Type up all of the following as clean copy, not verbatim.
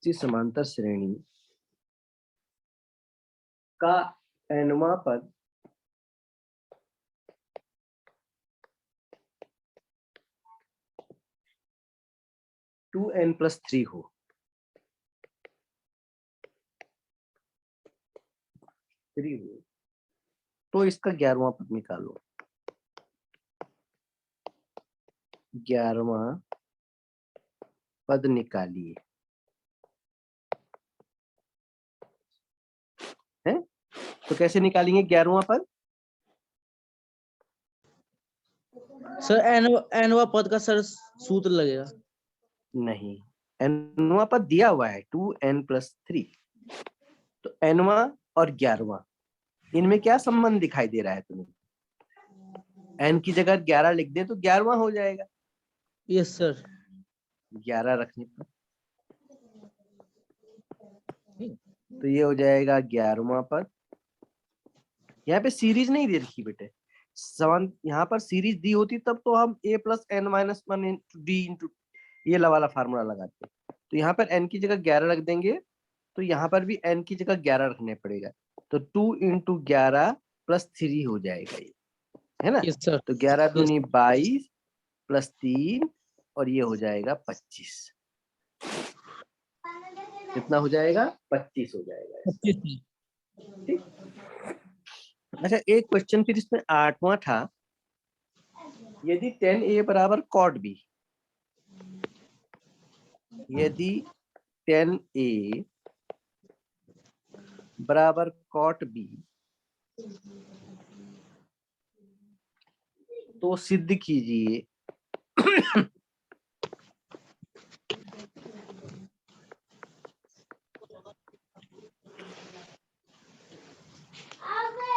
इसी समांतर श्रेणी का nवां पद टू एन प्लस 3 हो, तो इसका 11वां पद निकालो। 11वां पद निकालिए, है? तो कैसे निकालेंगे 11वां पद? सर एनवा पद का सर सूत्र लगेगा। नहीं, nवां पद दिया हुआ है 2n+3, तो nवां और 11वां इनमें क्या संबंध दिखाई दे रहा है तुम्हें? n की जगह 11 लिख दे तो 11वां हो जाएगा। Yes sir. 11 रखने पर तो ये हो जाएगा 11वां पद। यहाँ पे सीरीज नहीं दे रखी बेटे, समान यहाँ पर सीरीज दी होती तब तो हम a+n-1 d ये वाला फार्मूला लगाते। तो यहाँ पर n की जगह 11 रख देंगे, तो यहाँ पर भी n की जगह 11 रखने पड़ेगा, तो 2 × 11 + 3 हो जाएगा ये, है ना? Yes sir. तो 11 दूनी 22 + 3 और ये हो जाएगा 25। कितना हो जाएगा? 25 हो जाएगा। ठीक। अच्छा, एक क्वेश्चन फिर इसमें 8वां था, यदि tan A बराबर cot B, यदि tan A बराबर cot B, तो सिद्ध कीजिए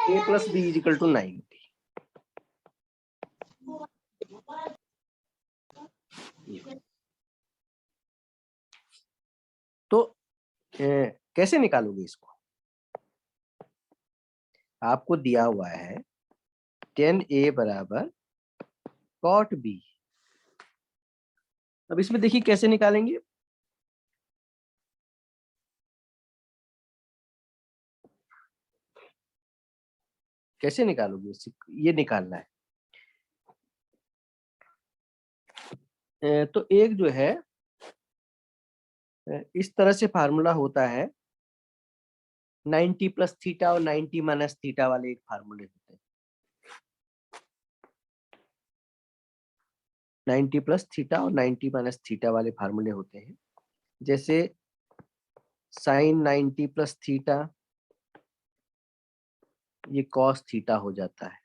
A + B = 90। तो कैसे निकालोगे इसको? आपको दिया हुआ है tan A बराबर cot B। अब इसमें देखिए कैसे निकालेंगे। कैसे निकालोगे? ये निकालना है। तो एक जो है इस तरह से फार्मूला होता है, 90 + θ और 90 - θ वाले एक फार्मूले होते हैं। 90 + θ और 90 - θ वाले फार्मूले होते हैं। जैसे sin 90 + θ, ये cos θ हो जाता है।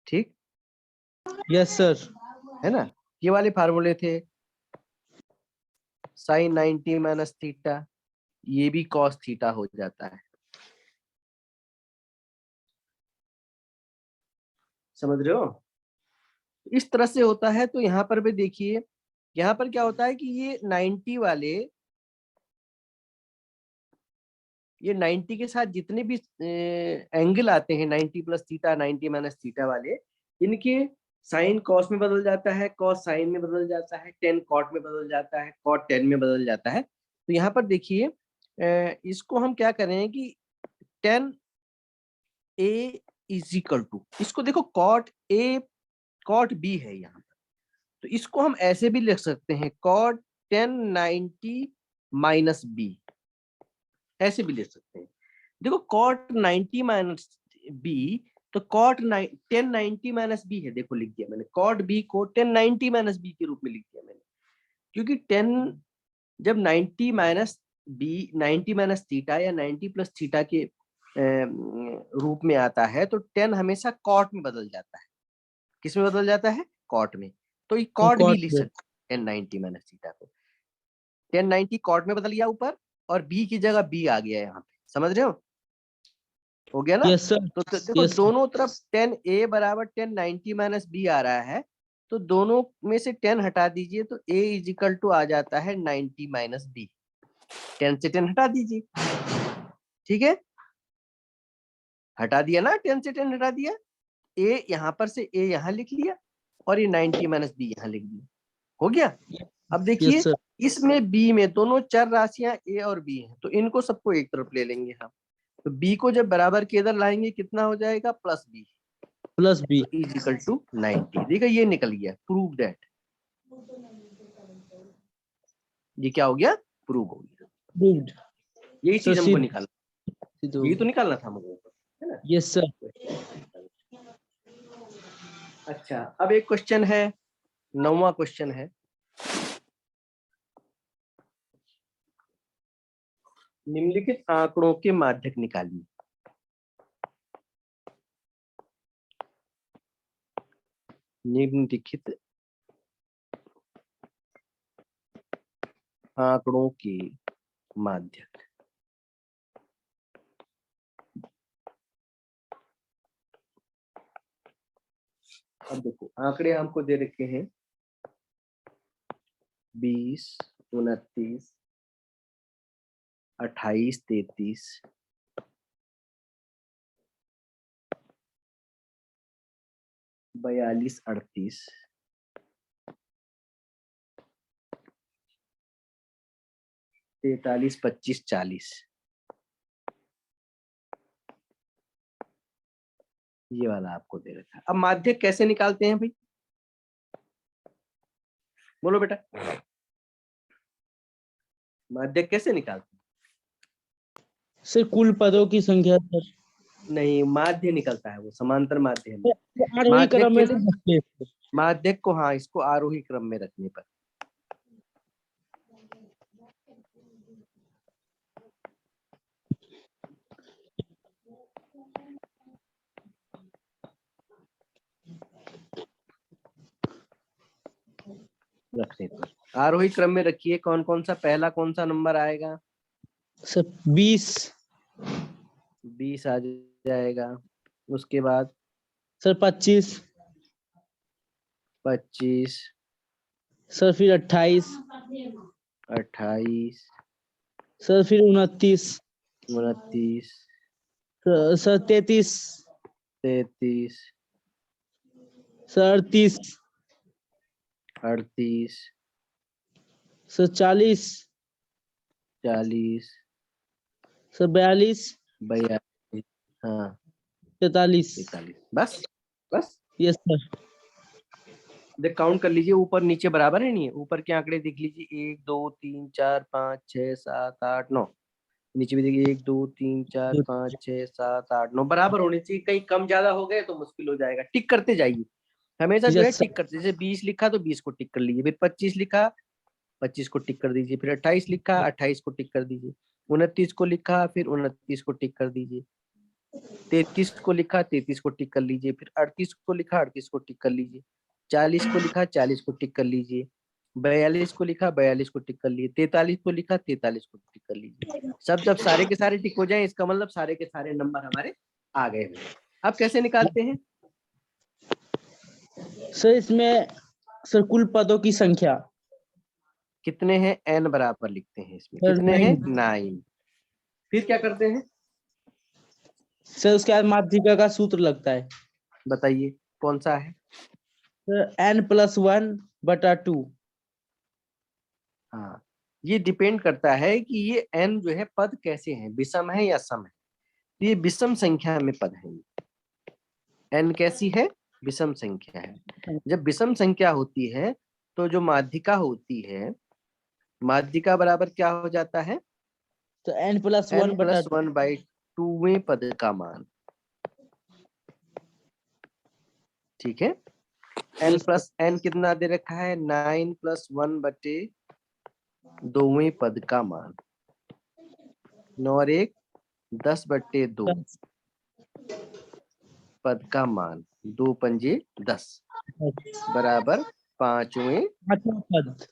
ठीक, यस सर। है ना? ये वाले फार्मूले थे। sin 90 - θ, ये भी cos θ हो जाता है। समझ रहे हो? इस तरह से होता है। तो यहाँ पर भी देखिए, यहाँ पर क्या होता है कि ये 90 वाले, ये 90 के साथ जितने भी एंगल आते हैं 90 + θ 90 - θ वाले, इनके साइन कॉस में बदल जाता है, कॉस साइन में बदल जाता है, टेन कॉट में बदल जाता है, कॉट टेन में बदल जाता है। तो यहाँ पर देखिए इसको हम क्या करें कि tan A = इसको देखो cot A cot B है यहाँ पर, तो इसको हम ऐसे भी लिख सकते हैं cot tan 90 - B, ऐसे भी लिख सकते हैं। देखो cot 90 - B, तो cot tan 90 - B है, देखो लिख दिया मैंने, cot B को tan 90 - B के रूप में लिख दिया मैंने, क्योंकि tan जब 90 - B 90 - θ या 90 + θ के रूप में आता है, तो tan हमेशा cot में बदल जाता है। किस में बदल जाता है? cot में। तो ये cot भी लिख सकते हैं tan 90 - θ को। tan 90 cot में बदल गया ऊपर, और B की जगह B आ गया यहाँ पे। समझ रहे हो गया ना? Yes sir. तो देखो दोनों तरफ tan A बराबर tan 90 - B आ रहा है, तो दोनों में से 10 हटा दीजिए, तो A = आ जाता है 90 - B। 10 से 10 हटा दीजिए, ठीक है? हटा दिया ना, 10 से 10 हटा दिया, A यहाँ पर से A यहाँ लिख लिया, और ये 90 - B यहाँ लिख दिया। हो गया? अब देखिए इसमें बी में दोनों चर राशियां ए और बी हैं, तो इनको सबको एक तरफ ले लेंगे हम। तो बी को जब बराबर के इधर लाएंगे कितना हो जाएगा, plus B plus B. Is equal to 90। देखा ये निकल गया, प्रूव दैट। ये क्या हो गया, प्रूव हो गया। प्रूव्ड। यही सर चीज हमको निकालना, सिद्ध हो यही तो गया। निकालना था हमको, है ना। Yes sir. अच्छा, अब एक क्वेश्चन है, 9वां क्वेश्चन है। निम्नलिखित आंकड़ों के माध्यक निकालिए। निम्नलिखित आंकड़ों के माध्यक। अब देखो आंकड़े हमको दे रखे हैं 20, 29, 28, 33, 42, 38, 43, 25, 40। ये वाला आपको दे रखा है। अब माध्यक कैसे निकालते हैं भाई, बोलो बेटा, माध्यक कैसे निकालते हैं? सर कुल पदों की संख्या सर। नहीं, माध्य निकलता है, वो समांतर माध्य है। आरोही माध्यक क्रम में के, लिख सकते हैं। माध्यक को, हाँ, इसको आरोही क्रम में रखने पर। रखने पर आरोही क्रम में रखिए। कौन कौन सा, पहला कौन सा नंबर आएगा, सर 20। 20 आ जाएगा। उसके बाद सर 25। 25, सर फिर 28। 28, सर फिर 29। 29, सर 33। 33, सर 38। 38, सर 40। 40, सर 42। 42, हाँ 43। 43। बस, बस यस सर। देख काउंट कर लीजिए, ऊपर नीचे बराबर है, नहीं है, ऊपर के आंकड़े देख लीजिए, 1 2 3 4 5 6 7 8 9। नीचे भी देखिए 1 2 3 4 5 6 7 8 9 बराबर होने चाहिए। कहीं कम ज्यादा हो गए तो मुश्किल हो जाएगा। टिक करते जाइए हमेशा, जो है यस टिक सर। करते, जैसे 20 लिखा तो 20 को टिक कर लीजिए, फिर 25 लिखा 25 को टिक कर दीजिए, फिर 28 लिखा 28 को टिक कर दीजिए, 29 को लिखा फिर 29 को टिक कर दीजिए, 33 को लिखा 33 को टिक कर लीजिए, फिर 38 को लिखा 38 को टिक कर लीजिए, 40 को लिखा 40 को टिक कर लीजिए, 42 को लिखा 42 को टिक कर लीजिए, 43 को लिखा 43 को टिक कर लीजिए। सब जब सारे के सारे टिक हो जाए, इसका मतलब सारे के सारे नंबर हमारे आ गए हैं। अब कैसे निकालते हैं, सर इसमें सर कुल पदों की संख्या। कितने हैं, n बराबर लिखते हैं इसमें, सर कितने हैं, 9। 9। फिर क्या करते हैं, सर उसके बाद माध्यिका का सूत्र लगता है। बताइए कौन सा है। Sir n+1/2। हाँ, ये डिपेंड करता है कि ये n जो है पद कैसे हैं, विषम है या सम है। तो ये विषम संख्या में पद है। n कैसी है, विषम संख्या है। जब विषम संख्या होती है तो जो माध्यिका होती है, माध्यिका बराबर क्या हो जाता है, तो n+1/2। n+1/2वें पद का मान। ठीक है, n कितना दे रखा है, 9+1/2वें पद का मान। 9 और 1 10/2 पद का मान, 2 पंजे 10 बराबर 5वें पांचवा पद।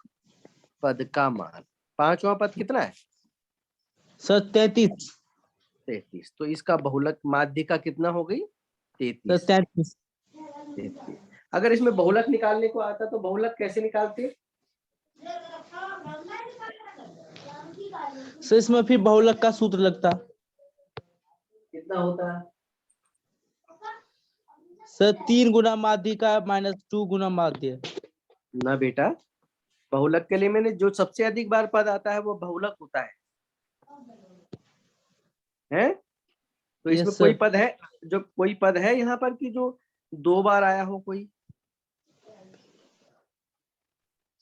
पद का मान। 5वां पद कितना है, सर 33। 33। तो इसका बहुलक माध्यिका कितना हो गई, सर 33। 33। 33। अगर इसमें बहुलक निकालने को आता तो बहुलक कैसे निकालते, सर इसमें फिर बहुलक का सूत्र लगता। कितना होता, सर 3 गुना माध्यिका -2 गुना माध्य। ना बेटा, बहुलक के लिए मैंने जो सबसे अधिक बार पद आता है वो बहुलक होता है? तो इसमें यस कोई सर। पद है, जो कोई पद है यहाँ पर कि जो 2 बार आया हो? कोई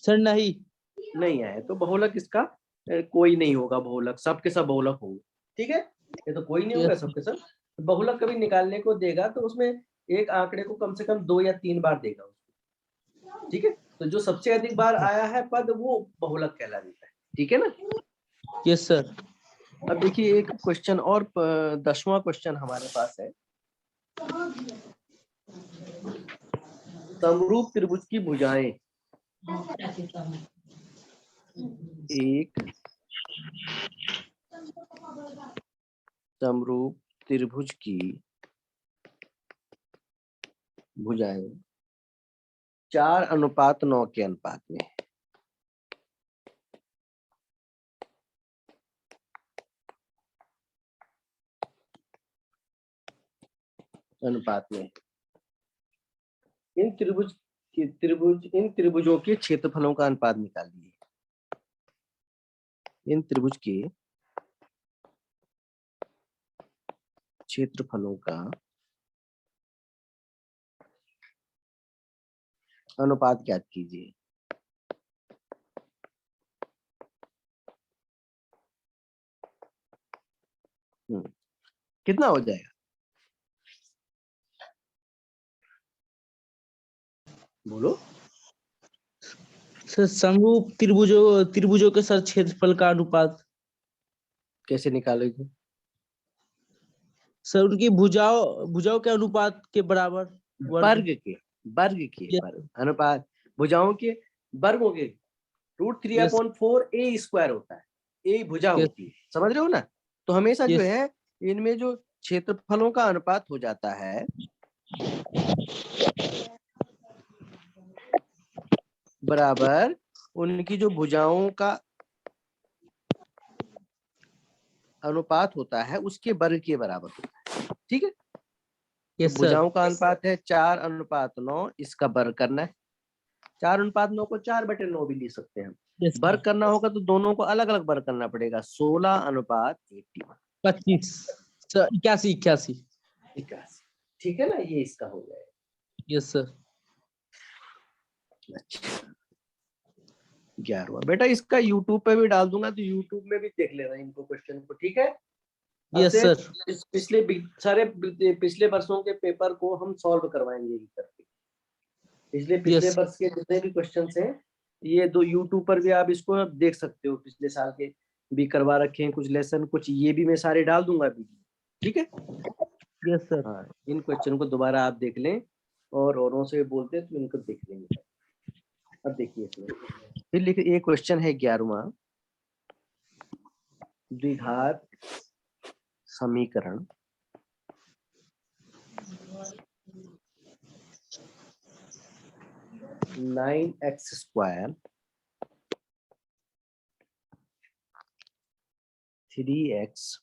सर नहीं। नहीं आया, तो बहुलक इसका कोई नहीं होगा बहुलक, सबके सब बहुलक होंगे। ठीक है, ये तो कोई नहीं होगा यस सबके सब। बहुलक कभी निकालने को देगा तो उसमें एक आंकड़े को कम से कम 2 या 3 बार देगा उसको। ठीक है, तो जो सबसे अधिक बार आया है पद वो बहुलक कहला देता है। ठीक है ना? Yes sir. अब देखिए एक क्वेश्चन और 10वां क्वेश्चन हमारे पास है। समरूप त्रिभुज की भुजाएं एक समरूप त्रिभुज की भुजाएं 4:9 के अनुपात में इन त्रिभुजों के क्षेत्रफलों का अनुपात निकालिए। इन त्रिभुज के क्षेत्रफलों का अनुपात ज्ञात कीजिए। कितना हो जाएगा? बोलो। सर समरूप त्रिभुजों के सर क्षेत्रफल का अनुपात कैसे निकालोगे? सर उनकी भुजाओं के अनुपात के बराबर वर्ग के यस वर्ग अनुपात भुजाओं के वर्गों के यस √3/4 a स्क्वायर होता है। ए भुजा यस होती है, समझ रहे हो ना? तो हमेशा जो यस है इनमें जो क्षेत्रफलों का अनुपात हो जाता है बराबर उनकी जो भुजाओं का अनुपात होता है उसके वर्ग के बराबर होता है। ठीक है, तो यस सर। भुजाओं का अनुपात है 4:9, इसका वर्ग करना है। 4:9 को 4/9 भी लिख सकते हैं हम। यस वर्ग करना होगा तो दोनों को अलग अलग वर्ग करना पड़ेगा। 16:81। 25 सर 81 ठीक है ना, ये इसका हो जाएगा। Yes sir. अच्छा 11वां बेटा, इसका यूट्यूब पे भी डाल दूंगा तो यूट्यूब में भी देख लेना इनको क्वेश्चन को। ठीक है, अब यस से सर। पिछले वर्षों के पेपर को हम सॉल्व करवाएंगे करके। पिछले यस वर्ष के जितने भी क्वेश्चंस हैं ये दो यूट्यूब पर भी आप इसको देख सकते हो। पिछले साल के भी करवा रखे हैं कुछ लेसन, कुछ ये भी मैं सारे डाल दूंगा वीडियो। ठीक है, यस सर। हाँ इन क्वेश्चन को दोबारा आप देख लें और औरों से बोलते तो इनको देख लेंगे। अब देखिए इसमें फिर लिखे एक क्वेश्चन है 11वां। द्विघात समीकरण नाइन एक्स स्क्वायर 3x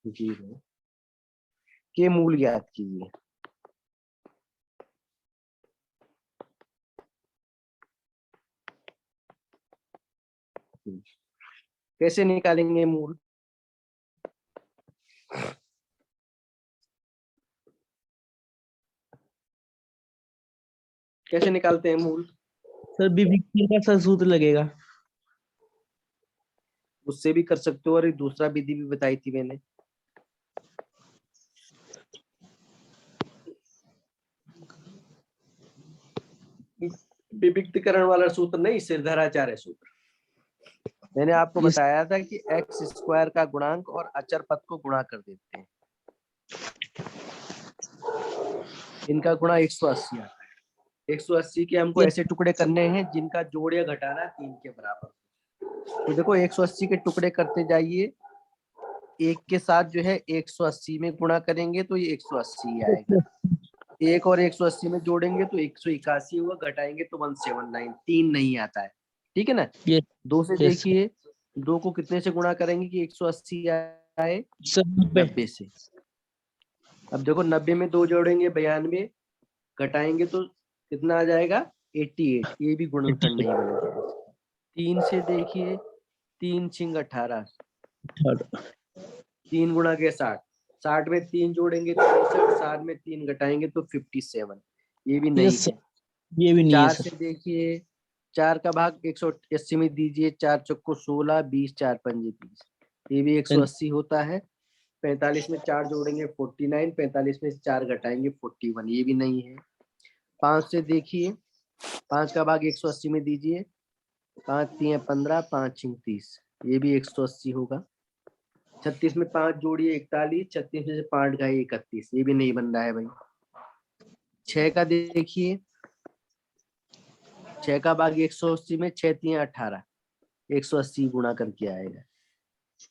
0 के मूल ज्ञात कीजिए। कैसे निकालेंगे मूल? कैसे निकालते हैं मूल? सर विभिन्न का सर सूत्र लगेगा। उससे भी कर सकते हो और एक दूसरा विधि भी बताई थी मैंने। विविक्तकरण वाला सूत्र नहीं, सिरधराचार्य सूत्र। मैंने आपको यस बताया था कि एक्स स्क्वायर का गुणांक और अचर पद को गुणा कर देते हैं। इनका गुणा 180 आता है। 180 के हमको यस ऐसे टुकड़े करने हैं जिनका जोड़ या घटाना 3 के बराबर। तो देखो 180 के टुकड़े करते जाइए, एक के साथ जो है 180 में गुणा करेंगे तो ये 180 आएगा। एक और 180 में जोड़ेंगे तो 181 होगा, घटाएंगे तो 179। 3 नहीं आता है। ठीक है ना? यस 2 से यस देखिए, 2 को कितने से गुणा करेंगे कि 180 आए? सर 90 से। अब देखो 90 में 2 जोड़ेंगे 92, घटाएंगे तो कितना आ जाएगा? 88, ये भी गुणनखंड नहीं बनेगा। 3 से देखिए, 3 छिंग 18, 3 गुणा के 60, 60 में 3 जोड़ेंगे तो 63, 60 में 3 घटाएंगे तो 57, ये भी नहीं यस है। ये भी नहीं है 4 सर। से देखिए, 4 का भाग 180 में दीजिए, 4 चौको 16, 20, 4 पंजे 30, ये भी 180 होता है। 45 में 4 जोड़ेंगे 49, 45 में 4 घटाएंगे 41, ये भी नहीं है। 5 से देखिए, 5 का भाग 180 में दीजिए, 5 3 15, 5 6 30, ये भी 180 होगा। 36 में 5 जोड़िए 41, 36 में से 5 घटाइए 31, ये भी नहीं बन रहा है भाई। 6 का देखिए, 6 का भाग 180 में 6 3 18, 180 गुणा करके आएगा।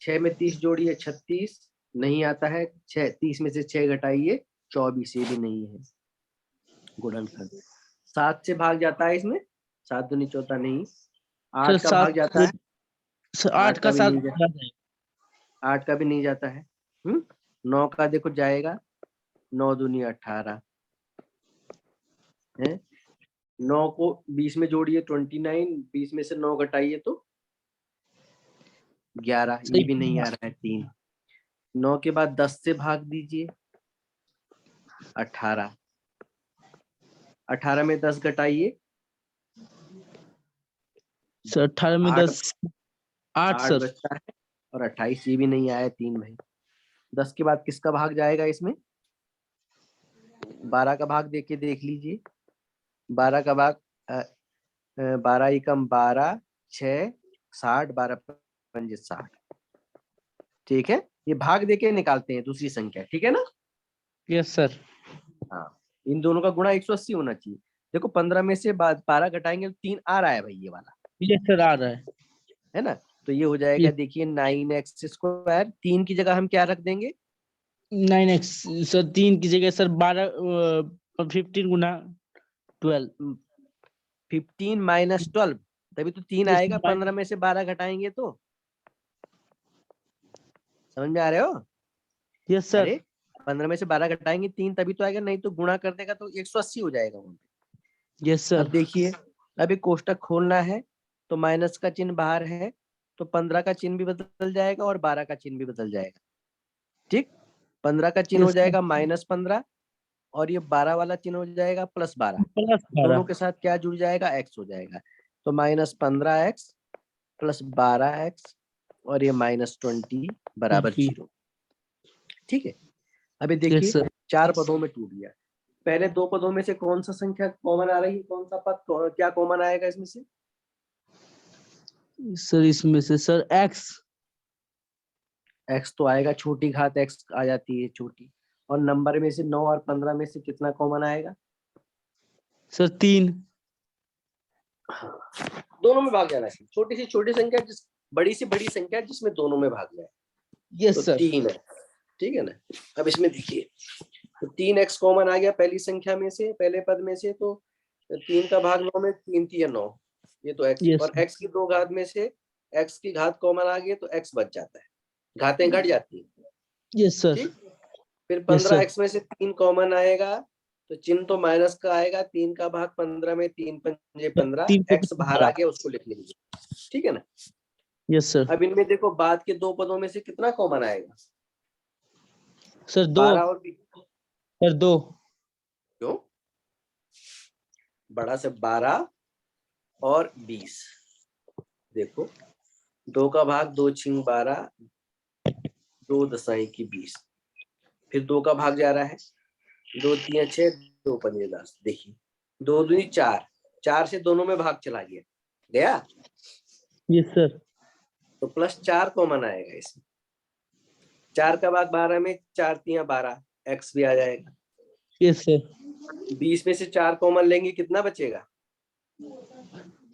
6 में 30 जोड़िए 36, नहीं आता है। 6 30 में से 6 घटाइए 24, ये भी नहीं है गुणनखंड। 7 से भाग जाता है इसमें, 7 दूनी 14 नहीं। 8 का भाग जाता है, 8 का भी 7 नहीं जाता, 8 का भी नहीं जाता है। 9 का देखो जाएगा, 9 दूनी 18 है। 9 को 20 में जोड़िए 29, 20 में से 9 घटाइए तो 11, ये भी नहीं आ रहा है। 3, 9 के बाद 10 से भाग दीजिए, 18, 18 में 10 घटाइए, सर 18 में 10 8 8 सर। बचता है, और 28, ये भी नहीं आया। 3 भाई। 10 के बाद किसका भाग जाएगा इसमें? 12 का भाग देख लीजिए। 12 का भाग 12 एकम 12, 6 60, 12 पंजे 60, ठीक है। ये भाग देके निकालते हैं दूसरी संख्या, ठीक है ना। Yes sir. हाँ, इन दोनों का गुणा 180 होना चाहिए। देखो 15 में से 12 घटाएंगे तो 3 आ रहा है भाई, ये वाला यस सर आ रहा है ना। तो ये हो जाएगा, देखिए 9x²। 3 की जगह हम क्या रख देंगे? 9x sir. 3 की जगह सर 12 15 गुना 12। 15 माइनस 12, तभी तो 3 आएगा। 15 में से 12 घटाएंगे तो, समझ में आ रहे हो? Yes sir. अरे 15 में से 12 घटाएंगे 3, तभी तो आएगा, नहीं तो गुणा कर देगा तो 180 हो जाएगा वहां पे। Yes sir. अब देखिए, अभी कोष्टक खोलना है तो माइनस का चिन्ह बाहर है, तो 15 का चिन्ह भी बदल जाएगा और 12 का चिन्ह भी बदल जाएगा, ठीक। 15 का चिन्ह हो यस जाएगा -15, और ये 12 वाला चिन्ह हो जाएगा +12। प्लस दोनों 12। के साथ क्या जुड़ जाएगा? x हो जाएगा। तो -15x + 12x, और ये -20 बराबर 0, ठीक है। अभी देखिए, यस सर। 4 पदों में टूट गया। पहले 2 पदों में से कौन सा संख्या कॉमन आ रही है? कौन सा पद क्या कॉमन आएगा इसमें से? सर इसमें से सर x तो आएगा, छोटी घात x आ जाती है छोटी। और नंबर में से 9 और 15 में से कितना कॉमन आएगा? सर 3। दोनों में भाग जाना है। छोटी से छोटी संख्या, बड़ी से बड़ी संख्या जिसमें दोनों में भाग जाए, तो यस सर। 3 है, ठीक है ना। अब इसमें देखिए, तो 3x कॉमन आ गया पहली संख्या में से, पहले पद में से। तो 3 का भाग 9 में 3 3 9, ये तो x। यस और x की 2 घात में से x की घात कॉमन आ गई तो x बच जाता है, घातें घट जाती है, यस सर। ठीक। फिर यस सर। 15x में से 3 कॉमन आएगा, तो चिन्ह तो माइनस का आएगा। 3 का भाग 15 में 3 पंजे 15, 3 x बाहर आ गया, उसको लिख लेंगे, ठीक है ना। Yes sir. अब इनमें देखो, बाद के 2 पदों में से कितना कॉमन आएगा? सर 2। 12 और 20। सर 2। क्यों? बड़ा से 12 और 20, देखो 2 का भाग 2 छिंग 12, 2 दसाई की 20। फिर 2 का भाग जा रहा है, 2 3 6, 2 पंजे 10। देखिए 2 दूनी 4, 4 से दोनों में भाग चला गया। Yes sir. तो +4 कॉमन आएगा इसमें। 4 का भाग 12 में 4 3 12, x भी आ जाएगा। Yes sir. 20 में से 4 कॉमन लेंगे, कितना बचेगा?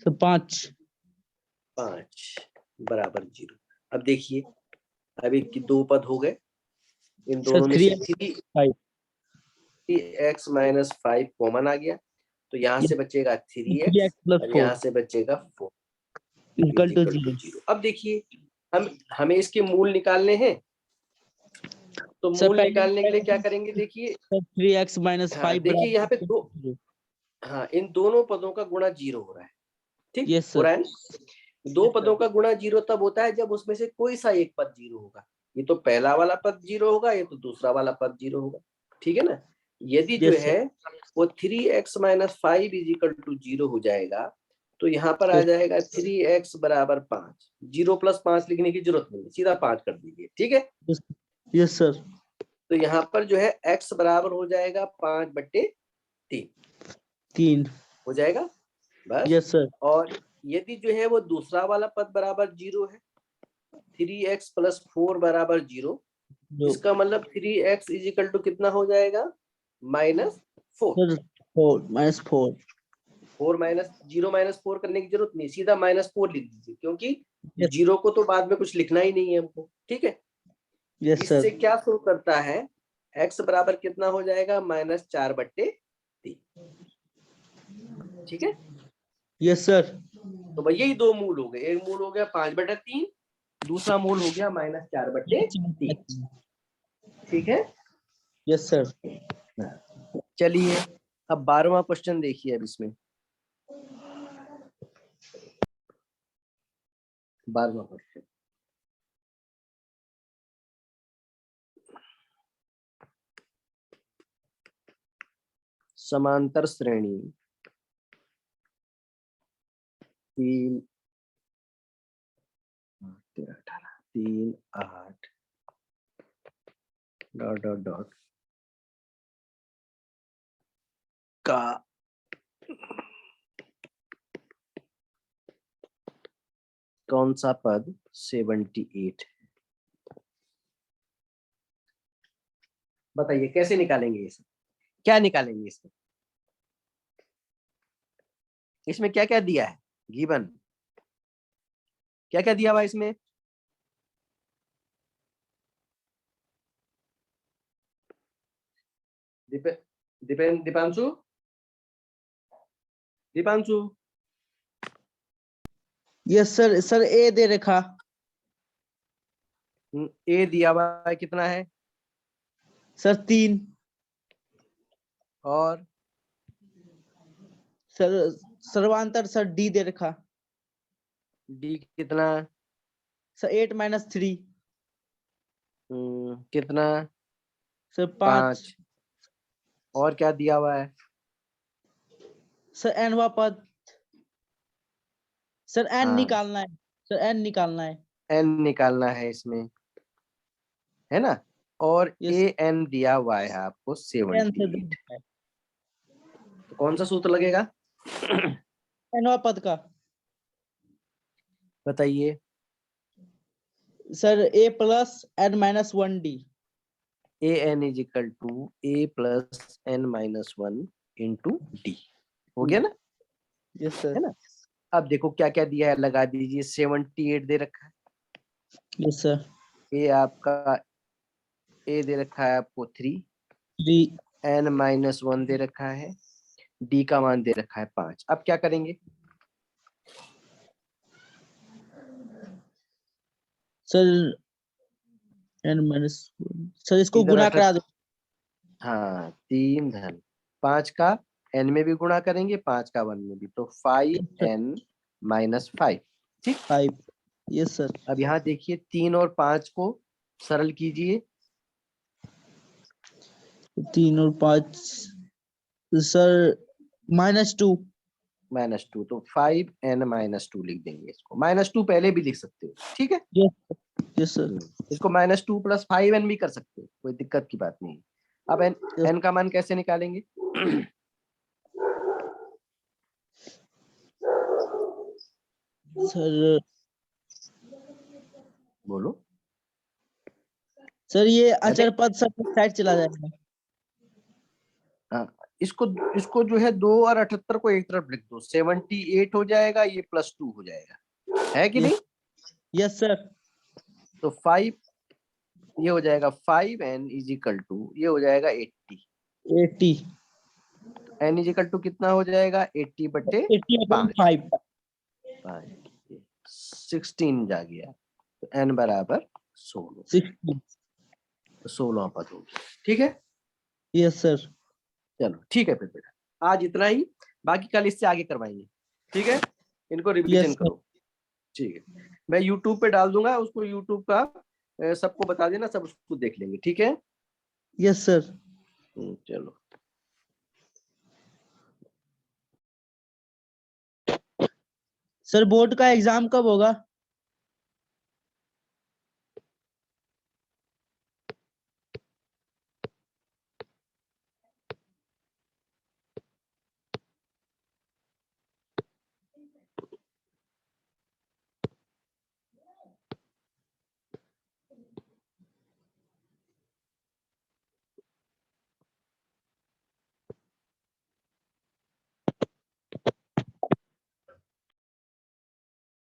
सर 5। 5 बराबर 0। अब देखिए, अभी 2 पद हो गए। इन सर दोनों में से 3x 3x - 5 कॉमन आ गया, तो यहाँ से बचेगा 3x, 3x + और 4 यहाँ से बचेगा 4 इक्वल टू = 0। 0। अब देखिए, हमें इसके मूल निकालने हैं, तो सर मूल निकालने के लिए क्या करेंगे? देखिए, 3x - हाँ 5 देखिए, यहाँ पे बराबर 2 हाँ, इन दोनों पदों का गुणा 0 हो रहा है, ठीक Yes, हो sir. रहा है। दो पदों का गुणा 0 तब होता है जब उसमें से कोई सा एक पद 0 होगा। ये तो पहला वाला पद 0 होगा, ये तो दूसरा वाला पद 0 होगा, ठीक है ना। यदि जो Yes, sir. है वो 3x - 5 = 0 हो जाएगा, तो यहाँ पर आ Yes. जाएगा 3x = 5। 0 + 5 लिखने की जरूरत नहीं, सीधा 5 कर दीजिए, ठीक है। Yes. Yes, sir. तो यहाँ पर जो है x बराबर हो जाएगा 5/3 3. हो जाएगा बस। Yes, sir. और यदि जो है वो दूसरा वाला पद बराबर 0 है, 3x + 4 = 0, No. इसका मतलब 3x = कितना हो जाएगा, -4। Sir, 4 minus 4. 4 0 -4 करने की जरूरत नहीं, सीधा -4 लिख दीजिए, क्योंकि Yes. 0 को तो बाद में कुछ लिखना ही नहीं है हमको, ठीक है। Yes, sir. इससे क्या शो करता है, x बराबर कितना हो जाएगा, -4/3, ठीक है। Yes, sir. तो भाई यही दो मूल हो गए, एक मूल हो गया 5/3, दूसरा मूल हो गया -4/3, ठीक है। Yes, sir. चलिए अब 12वां क्वेश्चन देखिए। अब इसमें 12वां क्वेश्चन, समांतर श्रेणी 3 3 8 का कौन सा पद 78 है, बताइए कैसे निकालेंगे इसे, क्या निकालेंगे इसमें। इसमें क्या क्या दिया है, गिवन क्या क्या दिया हुआ है इसमें। Deepanshu, Deepanshu, Yes, sir. Sir, A दे रखा. ए दिया हुआ है, कितना है, Sir, 3. और Sir, सर्वांतर sir D दे रखा. डी कितना, Sir, 8 minus 3. कितना, Sir, 5. 5, और क्या दिया हुआ है, Sir, N वा पद. Sir, N हाँ निकालना है. Sir, N निकालना है. एन निकालना है इसमें, है ना। और Yes. ए एन दिया हुआ है आपको N से दे 78, रखा है. तो कौन सा सूत्र लगेगा, N वा पद का. बताइए। Sir, A plus N minus 1D. A N = A + N - 1 × D, हो गया ना, Yes, sir. है ना। अब देखो क्या क्या दिया है, लगा दीजिए। 78 दे रखा है, Yes, sir. ए आपका ए दे रखा है आपको 3, 3. N - 1 दे रखा है, डी का मान दे रखा है 5। अब क्या करेंगे, Sir, N minus 1. Sir, इसको इधर गुना करा 78, दो. हाँ 3 धन 5 का n में भी गुणा करेंगे, 5 का 1 में भी, तो 5n - 5, ठीक। 5. Yes, sir. अब यहाँ देखिए 3 और 5 को सरल कीजिए, 3 और 5. Sir, -2. -2, तो 5n - 2 लिख देंगे इसको। -2 पहले भी लिख सकते हो, ठीक है। Yes, yes, sir. इसको -2 + 5n भी कर सकते हो, कोई दिक्कत की बात नहीं। अब Yes, n का मान कैसे निकालेंगे, sir. बोलो। सर, ये अरे अचर पद सब साइड चला जाएगा. हाँ, इसको इसको जो है 2 और 78 को एक तरफ लिख दो, 78 हो जाएगा, ये +2 हो जाएगा, है कि नहीं। Yes sir. तो 5 ये हो जाएगा 5n = ये हो जाएगा 80, 80. n = कितना हो जाएगा, 80/5, 80/5. 16 जा गया, तो n = 16, 60. तो 16वां पद हो गया, ठीक है। Yes sir. चलो ठीक है फिर बेटा, आज इतना ही। बाकी कल इससे आगे करवाएंगे, ठीक है। इनको रिवीजन यस सर। करो, ठीक है। मैं यूट्यूब पे डाल दूंगा उसको, यूट्यूब का सबको बता देना, सब उसको देख लेंगे, ठीक है। Yes sir. चलो। सर बोर्ड का एग्जाम कब होगा?